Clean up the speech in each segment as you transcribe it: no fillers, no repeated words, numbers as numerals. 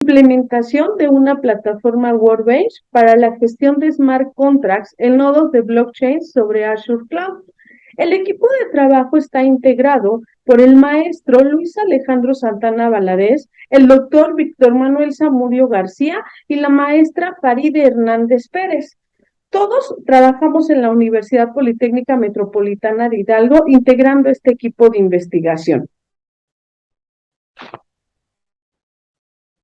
implementación de una plataforma Workbench para la gestión de smart contracts en nodos de blockchain sobre Azure Cloud. El equipo de trabajo está integrado por el maestro Luis Alejandro Santana Valadez, el doctor Víctor Manuel Zamudio García y la maestra Faride Hernández Pérez. Todos trabajamos en la Universidad Politécnica Metropolitana de Hidalgo integrando este equipo de investigación.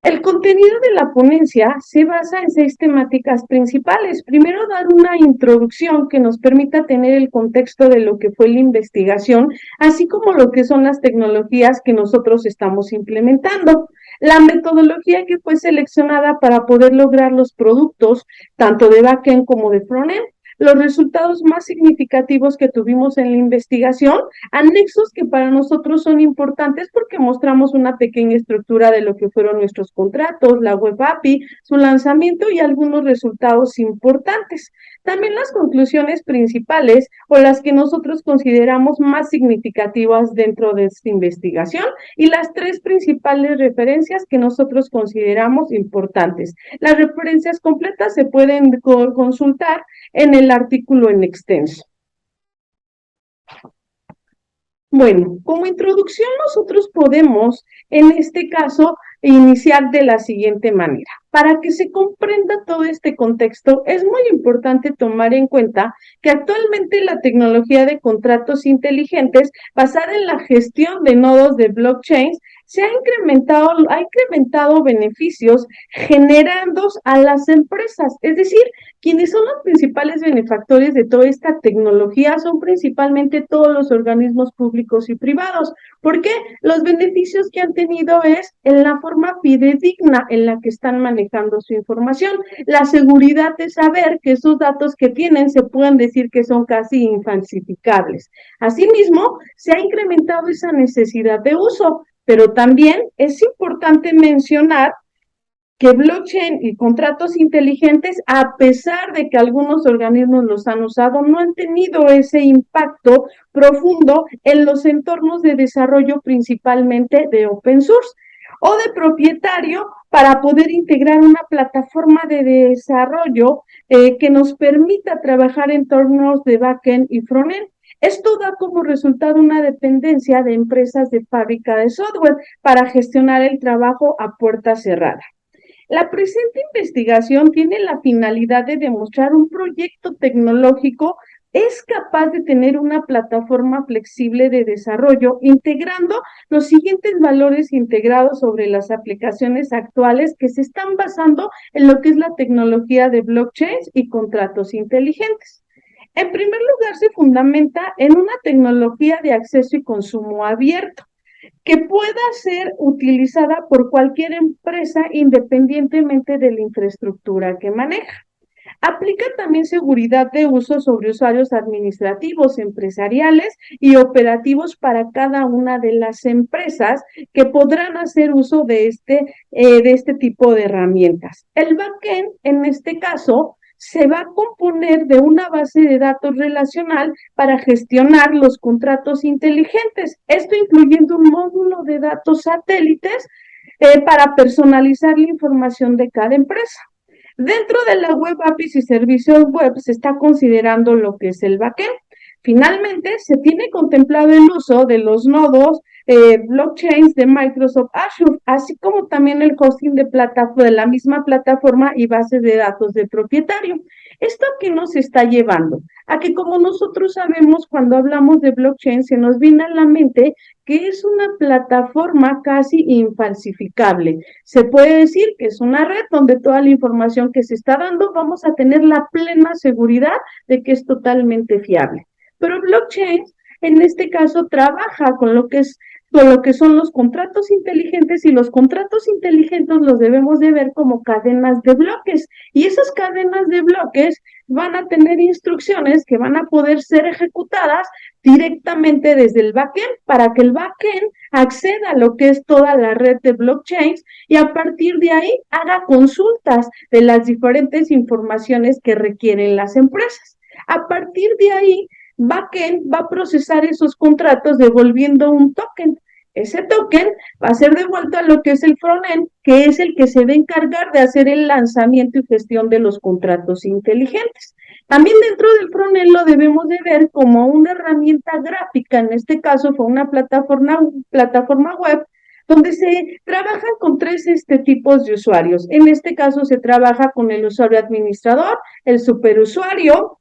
El contenido de la ponencia se basa en 6 temáticas principales. Primero, dar una introducción que nos permita tener el contexto de lo que fue la investigación, así como lo que son las tecnologías que nosotros estamos implementando. La metodología que fue seleccionada para poder lograr los productos, tanto de backend como de frontend, los resultados más significativos que tuvimos en la investigación, anexos que para nosotros son importantes porque mostramos una pequeña estructura de lo que fueron nuestros contratos, la web API, su lanzamiento y algunos resultados importantes. También las conclusiones principales o las que nosotros consideramos más significativas dentro de esta investigación y las 3 principales referencias que nosotros consideramos importantes. Las referencias completas se pueden consultar en el artículo en extenso. Bueno, como introducción nosotros podemos, en este caso, iniciar de la siguiente manera. Para que se comprenda todo este contexto, es muy importante tomar en cuenta que actualmente la tecnología de contratos inteligentes basada en la gestión de nodos de blockchain ha incrementado beneficios generando a las empresas, es decir, quienes son los principales benefactores de toda esta tecnología son principalmente todos los organismos públicos y privados. ¿Por qué? Los beneficios que han tenido es en la forma fidedigna en la que están manejando su información, la seguridad de saber que esos datos que tienen se pueden decir que son casi infalsificables. Asimismo, se ha incrementado esa necesidad de uso, pero también es importante mencionar que blockchain y contratos inteligentes, a pesar de que algunos organismos los han usado, no han tenido ese impacto profundo en los entornos de desarrollo principalmente de open source o de propietario para poder integrar una plataforma de desarrollo que nos permita trabajar en entornos de backend y frontend. Esto da como resultado una dependencia de empresas de fábrica de software para gestionar el trabajo a puerta cerrada. La presente investigación tiene la finalidad de demostrar un proyecto tecnológico es capaz de tener una plataforma flexible de desarrollo integrando los siguientes valores integrados sobre las aplicaciones actuales que se están basando en lo que es la tecnología de blockchain y contratos inteligentes. En primer lugar, se fundamenta en una tecnología de acceso y consumo abierto, que pueda ser utilizada por cualquier empresa independientemente de la infraestructura que maneja. Aplica también seguridad de uso sobre usuarios administrativos, empresariales y operativos para cada una de las empresas que podrán hacer uso de este tipo de herramientas. El backend, en este caso, se va a componer de una base de datos relacional para gestionar los contratos inteligentes, esto incluyendo un módulo de datos satélites para personalizar la información de cada empresa. Dentro de la web APIs y servicios web se está considerando lo que es el backend. Finalmente, se tiene contemplado el uso de los nodos blockchains de Microsoft Azure, así como también el hosting de la misma plataforma y bases de datos del propietario. ¿Esto a qué nos está llevando? A que, como nosotros sabemos, cuando hablamos de blockchain, se nos viene a la mente que es una plataforma casi infalsificable. Se puede decir que es una red donde toda la información que se está dando vamos a tener la plena seguridad de que es totalmente fiable. Pero blockchain, en este caso, trabaja con lo que son los contratos inteligentes y los contratos inteligentes los debemos de ver como cadenas de bloques y esas cadenas de bloques van a tener instrucciones que van a poder ser ejecutadas directamente desde el backend para que el backend acceda a lo que es toda la red de blockchains y a partir de ahí haga consultas de las diferentes informaciones que requieren las empresas. A partir de ahí, backend va a procesar esos contratos devolviendo un token Ese token va a ser devuelto a lo que es el frontend, que es el que se va a encargar de hacer el lanzamiento y gestión de los contratos inteligentes. También dentro del frontend lo debemos de ver como una herramienta gráfica, en este caso fue una plataforma web, donde se trabajan con tres tipos de usuarios. En este caso se trabaja con el usuario administrador, el superusuario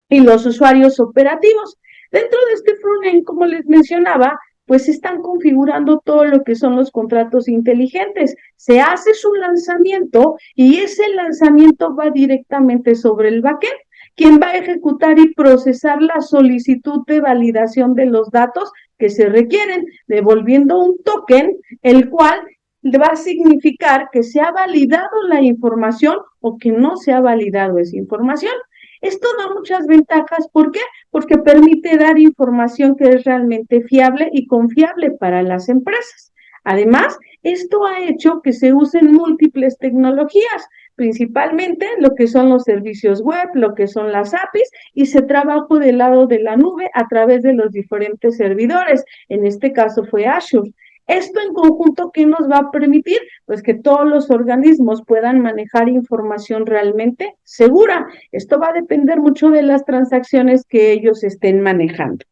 y los usuarios operativos. Dentro de este frontend, como les mencionaba, pues se están configurando todo lo que son los contratos inteligentes. Se hace su lanzamiento y ese lanzamiento va directamente sobre el backend, quien va a ejecutar y procesar la solicitud de validación de los datos que se requieren, devolviendo un token, el cual va a significar que se ha validado la información o que no se ha validado esa información. Esto da muchas ventajas, ¿por qué? Porque permite dar información que es realmente fiable y confiable para las empresas. Además, esto ha hecho que se usen múltiples tecnologías, principalmente lo que son los servicios web, lo que son las APIs, y se trabaja del lado de la nube a través de los diferentes servidores. En este caso fue Azure. Esto en conjunto, ¿qué nos va a permitir? Pues que todos los organismos puedan manejar información realmente segura. Esto va a depender mucho de las transacciones que ellos estén manejando.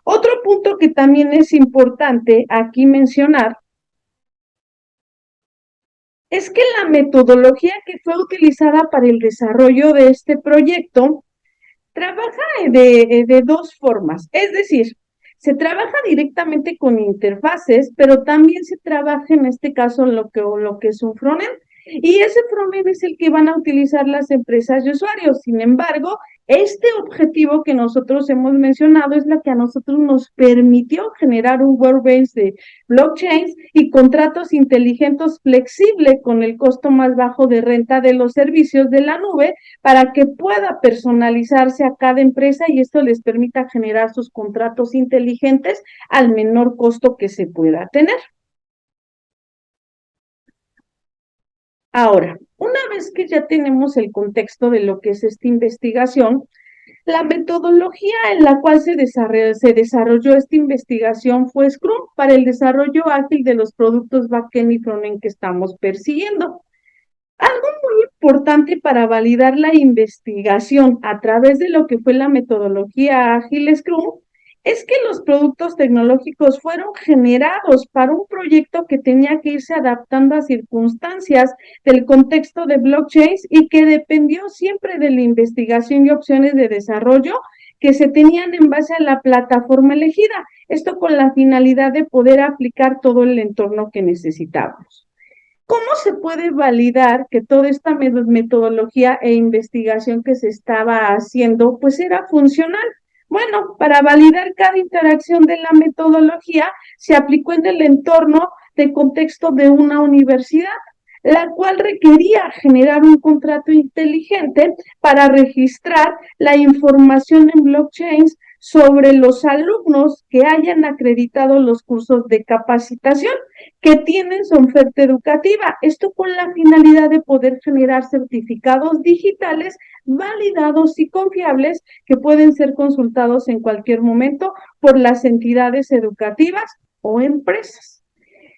Otro punto que también es importante aquí mencionar es que la metodología que fue utilizada para el desarrollo de este proyecto trabaja de dos formas, es decir, se trabaja directamente con interfaces, pero también se trabaja en este caso lo que es un frontend, y ese frontend es el que van a utilizar las empresas y usuarios. Sin embargo, este objetivo que nosotros hemos mencionado es la que a nosotros nos permitió generar un workbench de blockchains y contratos inteligentes flexibles con el costo más bajo de renta de los servicios de la nube, para que pueda personalizarse a cada empresa y esto les permita generar sus contratos inteligentes al menor costo que se pueda tener. Ahora, una vez que ya tenemos el contexto de lo que es esta investigación, la metodología en la cual se desarrolló esta investigación fue Scrum para el desarrollo ágil de los productos backend y frontend que estamos persiguiendo. Algo muy importante para validar la investigación a través de lo que fue la metodología ágil Scrum es que los productos tecnológicos fueron generados para un proyecto que tenía que irse adaptando a circunstancias del contexto de blockchains y que dependió siempre de la investigación y opciones de desarrollo que se tenían en base a la plataforma elegida. Esto con la finalidad de poder aplicar todo el entorno que necesitábamos. ¿Cómo se puede validar que toda esta metodología e investigación que se estaba haciendo, pues era funcional? Bueno, para validar cada interacción de la metodología, se aplicó en el entorno de contexto de una universidad, la cual requería generar un contrato inteligente para registrar la información en blockchains sobre los alumnos que hayan acreditado los cursos de capacitación que tienen su oferta educativa. Esto con la finalidad de poder generar certificados digitales validados y confiables que pueden ser consultados en cualquier momento por las entidades educativas o empresas.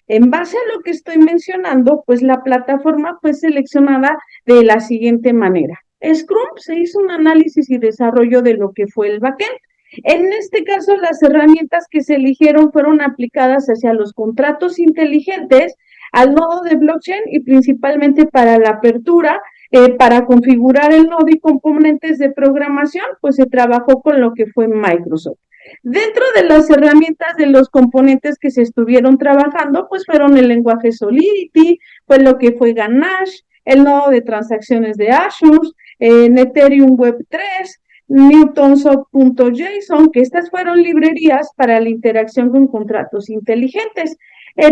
En base a lo que estoy mencionando, pues la plataforma fue seleccionada de la siguiente manera. Scrum se hizo un análisis y desarrollo de lo que fue el backend. En este caso, las herramientas que se eligieron fueron aplicadas hacia los contratos inteligentes, al nodo de blockchain y principalmente para la apertura, para configurar el nodo y componentes de programación, pues se trabajó con lo que fue Microsoft. Dentro de las herramientas de los componentes que se estuvieron trabajando, pues fueron el lenguaje Solidity, fue lo que fue Ganache, el nodo de transacciones de Azure, Ethereum Web 3, Newtonsoft.json, que estas fueron librerías para la interacción con contratos inteligentes,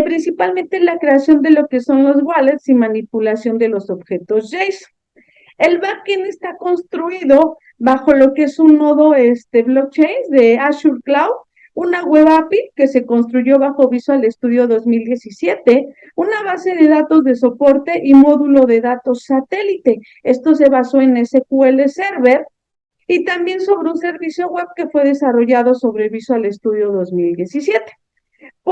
principalmente la creación de lo que son los wallets y manipulación de los objetos JSON. El backend está construido bajo lo que es un nodo blockchain de Azure Cloud, una web API que se construyó bajo Visual Studio 2017, una base de datos de soporte y módulo de datos satélite. Esto se basó en SQL Server y también sobre un servicio web que fue desarrollado sobre Visual Studio 2017.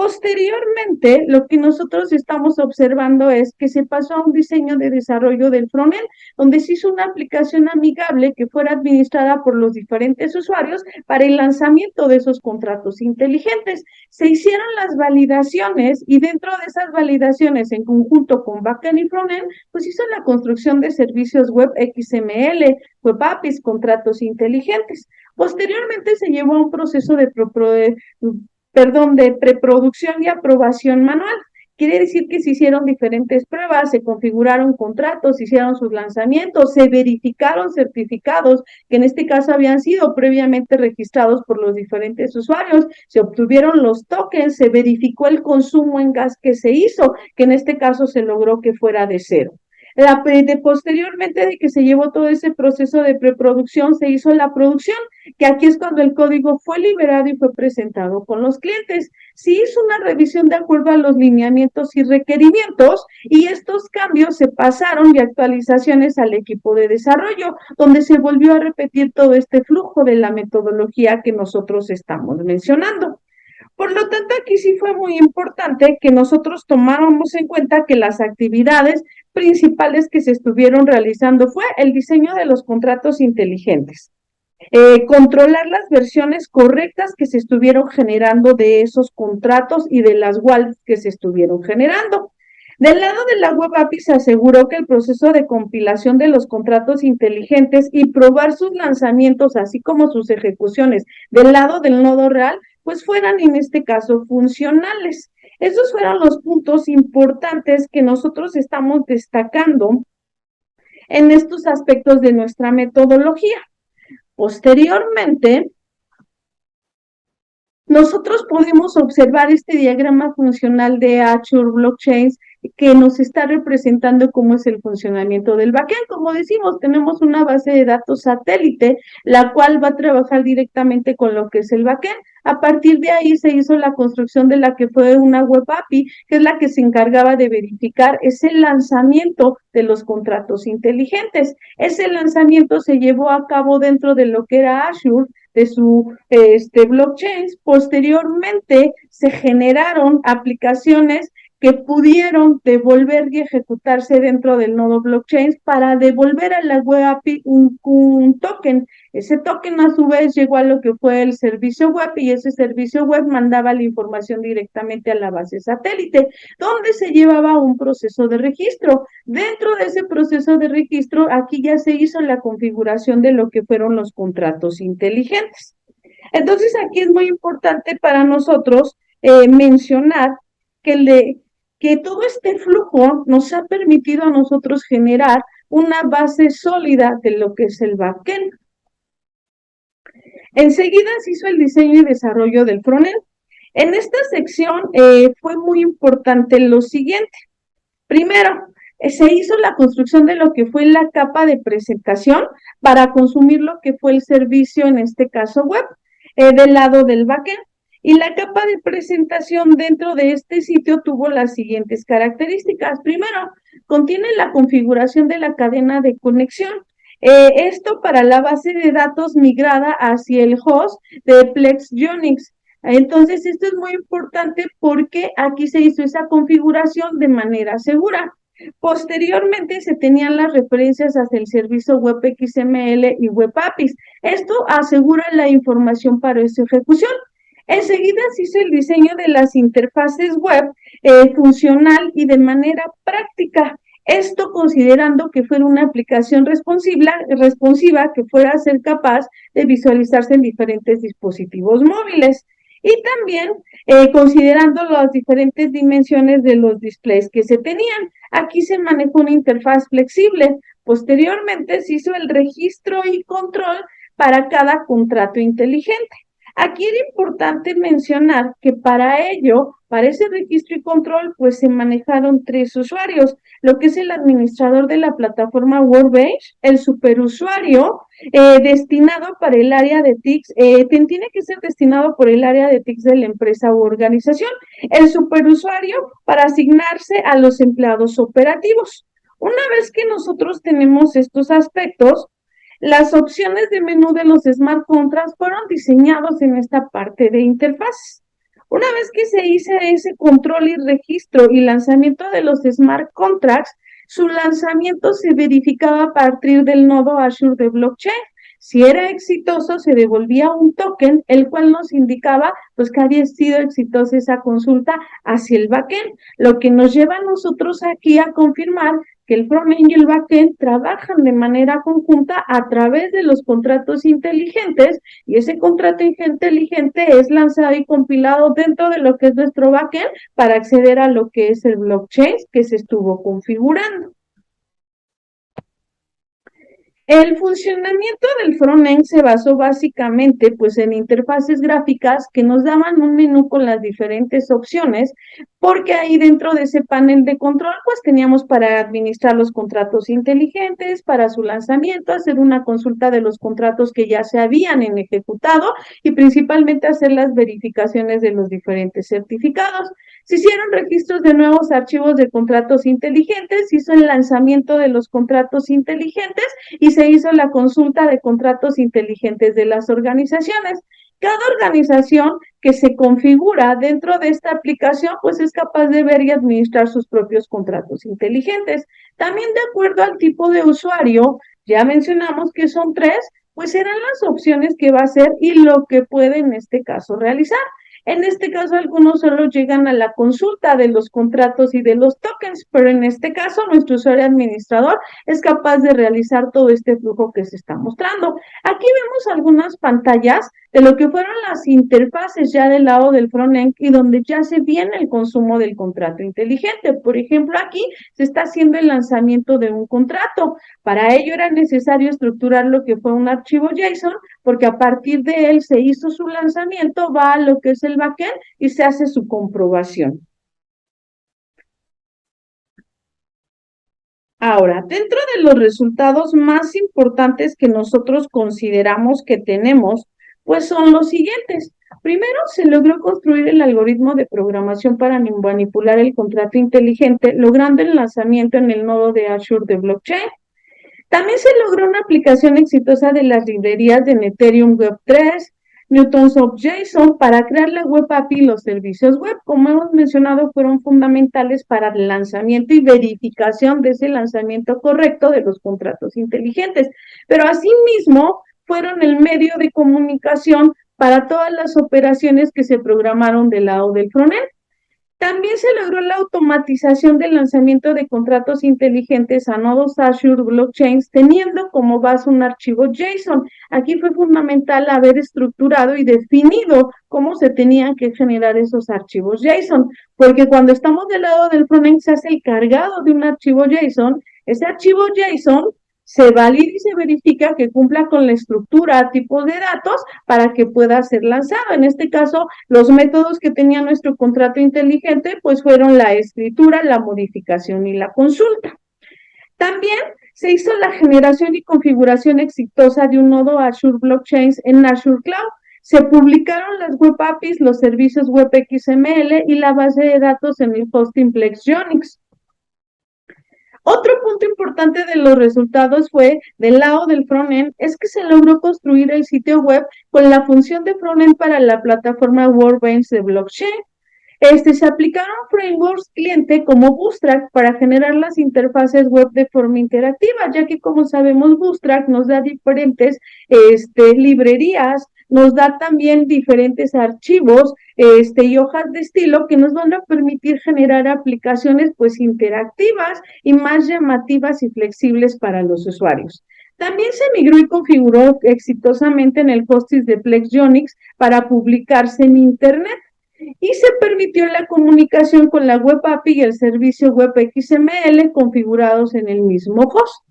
Posteriormente, lo que nosotros estamos observando es que se pasó a un diseño de desarrollo del frontend, donde se hizo una aplicación amigable que fuera administrada por los diferentes usuarios para el lanzamiento de esos contratos inteligentes. Se hicieron las validaciones y dentro de esas validaciones, en conjunto con backend y frontend, pues hizo la construcción de servicios web XML, web APIs, contratos inteligentes. Posteriormente se llevó a un proceso de preproducción y aprobación manual. Quiere decir que se hicieron diferentes pruebas, se configuraron contratos, se hicieron sus lanzamientos, se verificaron certificados que en este caso habían sido previamente registrados por los diferentes usuarios, se obtuvieron los tokens, se verificó el consumo en gas que se hizo, que en este caso se logró que fuera de cero. Posteriormente de que se llevó todo ese proceso de preproducción, se hizo la producción, que aquí es cuando el código fue liberado y fue presentado con los clientes. Se hizo una revisión de acuerdo a los lineamientos y requerimientos y estos cambios se pasaron y actualizaciones al equipo de desarrollo, donde se volvió a repetir todo este flujo de la metodología que nosotros estamos mencionando. Por lo tanto, aquí sí fue muy importante que nosotros tomáramos en cuenta que las actividades principales que se estuvieron realizando fue el diseño de los contratos inteligentes, controlar las versiones correctas que se estuvieron generando de esos contratos y de las wallets que se estuvieron generando. Del lado de la web API se aseguró que el proceso de compilación de los contratos inteligentes y probar sus lanzamientos, así como sus ejecuciones del lado del nodo real, pues fueran en este caso funcionales. Esos fueron los puntos importantes que nosotros estamos destacando en estos aspectos de nuestra metodología. Posteriormente, nosotros podemos observar este diagrama funcional de Azure Blockchains que nos está representando cómo es el funcionamiento del backend. Como decimos, tenemos una base de datos satélite, la cual va a trabajar directamente con lo que es el backend. A partir de ahí se hizo la construcción de la que fue una web API, que es la que se encargaba de verificar ese lanzamiento de los contratos inteligentes. Ese lanzamiento se llevó a cabo dentro de lo que era Azure, de su blockchain. Posteriormente se generaron aplicaciones que pudieron devolver y ejecutarse dentro del nodo blockchain para devolver a la web API un token. Ese token a su vez llegó a lo que fue el servicio web y ese servicio web mandaba la información directamente a la base satélite, donde se llevaba un proceso de registro. Dentro de ese proceso de registro, aquí ya se hizo la configuración de lo que fueron los contratos inteligentes. Entonces, aquí es muy importante para nosotros mencionar que todo este flujo nos ha permitido a nosotros generar una base sólida de lo que es el backend. Enseguida se hizo el diseño y desarrollo del frontend. En esta sección fue muy importante lo siguiente. Primero, se hizo la construcción de lo que fue la capa de presentación para consumir lo que fue el servicio, en este caso web, del lado del backend. Y la capa de presentación dentro de este sitio tuvo las siguientes características. Primero, contiene la configuración de la cadena de conexión. Esto para la base de datos migrada hacia el host de Plex Unix. Entonces, esto es muy importante porque aquí se hizo esa configuración de manera segura. Posteriormente se tenían las referencias hacia el servicio web XML y web APIs. Esto asegura la información para su ejecución. Enseguida se hizo el diseño de las interfaces web funcional y de manera práctica. Esto considerando que fuera una aplicación responsiva que fuera a ser capaz de visualizarse en diferentes dispositivos móviles. Y también considerando las diferentes dimensiones de los displays que se tenían. Aquí se manejó una interfaz flexible. Posteriormente se hizo el registro y control para cada contrato inteligente. Aquí era importante mencionar que para ello, para ese registro y control, pues se manejaron 3 usuarios, lo que es el administrador de la plataforma Workbench, el superusuario destinado para el área de TICs, tiene que ser destinado por el área de TICs de la empresa u organización, el superusuario para asignarse a los empleados operativos. Una vez que nosotros tenemos estos aspectos, las opciones de menú de los smart contracts fueron diseñados en esta parte de interfaz. Una vez que se hizo ese control y registro y lanzamiento de los smart contracts, su lanzamiento se verificaba a partir del nodo Azure de blockchain. Si era exitoso, se devolvía un token, el cual nos indicaba pues que había sido exitosa esa consulta hacia el backend, lo que nos lleva a nosotros aquí a confirmar que el frontend y el backend trabajan de manera conjunta a través de los contratos inteligentes, y ese contrato inteligente es lanzado y compilado dentro de lo que es nuestro backend para acceder a lo que es el blockchain que se estuvo configurando. El funcionamiento del frontend se basó básicamente pues en interfaces gráficas que nos daban un menú con las diferentes opciones, porque ahí dentro de ese panel de control pues teníamos para administrar los contratos inteligentes, para su lanzamiento, hacer una consulta de los contratos que ya se habían ejecutado y principalmente hacer las verificaciones de los diferentes certificados. Se hicieron registros de nuevos archivos de contratos inteligentes, se hizo el lanzamiento de los contratos inteligentes y se hizo la consulta de contratos inteligentes de las organizaciones. Cada organización que se configura dentro de esta aplicación, pues es capaz de ver y administrar sus propios contratos inteligentes. También de acuerdo al tipo de usuario, ya mencionamos que son tres, pues serán las opciones que va a hacer y lo que puede en este caso realizar. En este caso, algunos solo llegan a la consulta de los contratos y de los tokens, pero en este caso, nuestro usuario administrador es capaz de realizar todo este flujo que se está mostrando. Aquí vemos algunas pantallas de lo que fueron las interfaces ya del lado del frontend y donde ya se viene el consumo del contrato inteligente. Por ejemplo, aquí se está haciendo el lanzamiento de un contrato. Para ello era necesario estructurar lo que fue un archivo JSON, porque a partir de él se hizo su lanzamiento, va a lo que es el backend y se hace su comprobación. Ahora, dentro de los resultados más importantes que nosotros consideramos que tenemos, pues son los siguientes. Primero, se logró construir el algoritmo de programación para manipular el contrato inteligente, logrando el lanzamiento en el nodo de Azure de blockchain. También se logró una aplicación exitosa de las librerías de Ethereum Web3, Newtons of JSON para crear la web API y los servicios web. Como hemos mencionado, fueron fundamentales para el lanzamiento y verificación de ese lanzamiento correcto de los contratos inteligentes. Pero asimismo, fueron el medio de comunicación para todas las operaciones que se programaron del lado del frontend. También se logró la automatización del lanzamiento de contratos inteligentes a nodos Azure Blockchains, teniendo como base un archivo JSON. Aquí fue fundamental haber estructurado y definido cómo se tenían que generar esos archivos JSON, porque cuando estamos del lado del frontend se hace el cargado de un archivo JSON. Ese archivo JSON se valida y se verifica que cumpla con la estructura, tipos de datos para que pueda ser lanzado. En este caso, los métodos que tenía nuestro contrato inteligente, pues fueron la escritura, la modificación y la consulta. También se hizo la generación y configuración exitosa de un nodo Azure Blockchains en Azure Cloud. Se publicaron las web APIs, los servicios web XML y la base de datos en el hosting Plexionix. Otro punto importante de los resultados fue, del lado del frontend, es que se logró construir el sitio web con la función de frontend para la plataforma Workbench de blockchain. Se aplicaron frameworks cliente como Bootstrap para generar las interfaces web de forma interactiva, ya que como sabemos Bootstrap nos da diferentes librerías, nos da también diferentes archivos y hojas de estilo que nos van a permitir generar aplicaciones pues interactivas y más llamativas y flexibles para los usuarios. También se migró y configuró exitosamente en el hosting de Plexionix para publicarse en Internet. Y se permitió la comunicación con la web API y el servicio web XML configurados en el mismo host.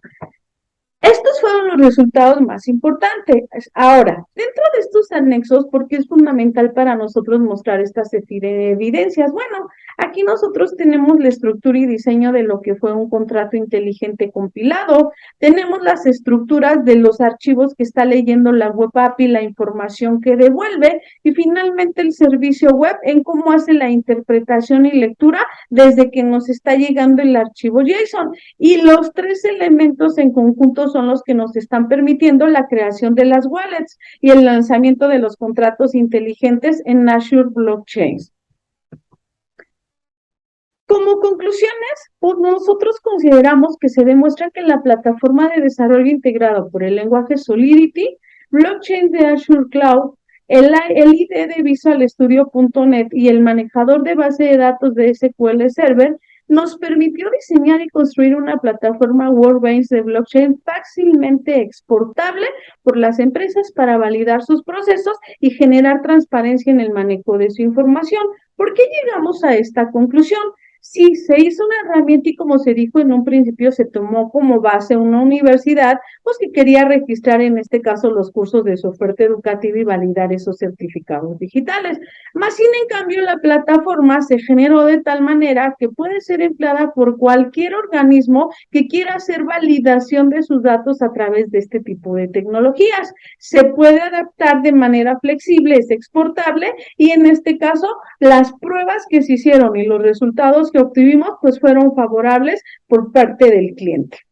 Estos fueron los resultados más importantes. Ahora, dentro de estos anexos, ¿por qué es fundamental para nosotros mostrar estas evidencias? Bueno, Aquí nosotros tenemos la estructura y diseño de lo que fue un contrato inteligente compilado, tenemos las estructuras de los archivos que está leyendo la web API, la información que devuelve, y finalmente el servicio web en cómo hace la interpretación y lectura desde que nos está llegando el archivo JSON. Y los tres elementos en conjunto son los que nos están permitiendo la creación de las wallets y el lanzamiento de los contratos inteligentes en Azure Blockchains. Como conclusiones, pues nosotros consideramos que se demuestra que la plataforma de desarrollo integrado por el lenguaje Solidity, blockchain de Azure Cloud, el IDE de Visual Studio.net y el manejador de base de datos de SQL Server nos permitió diseñar y construir una plataforma Workbench de blockchain fácilmente exportable por las empresas para validar sus procesos y generar transparencia en el manejo de su información. ¿Por qué llegamos a esta conclusión? Sí, se hizo una herramienta y como se dijo en un principio, se tomó como base una universidad, pues que quería registrar en este caso los cursos de su oferta educativa y validar esos certificados digitales. Más sin en cambio, la plataforma se generó de tal manera que puede ser empleada por cualquier organismo que quiera hacer validación de sus datos a través de este tipo de tecnologías. Se puede adaptar de manera flexible, es exportable y en este caso las pruebas que se hicieron y los resultados que obtuvimos pues fueron favorables por parte del cliente.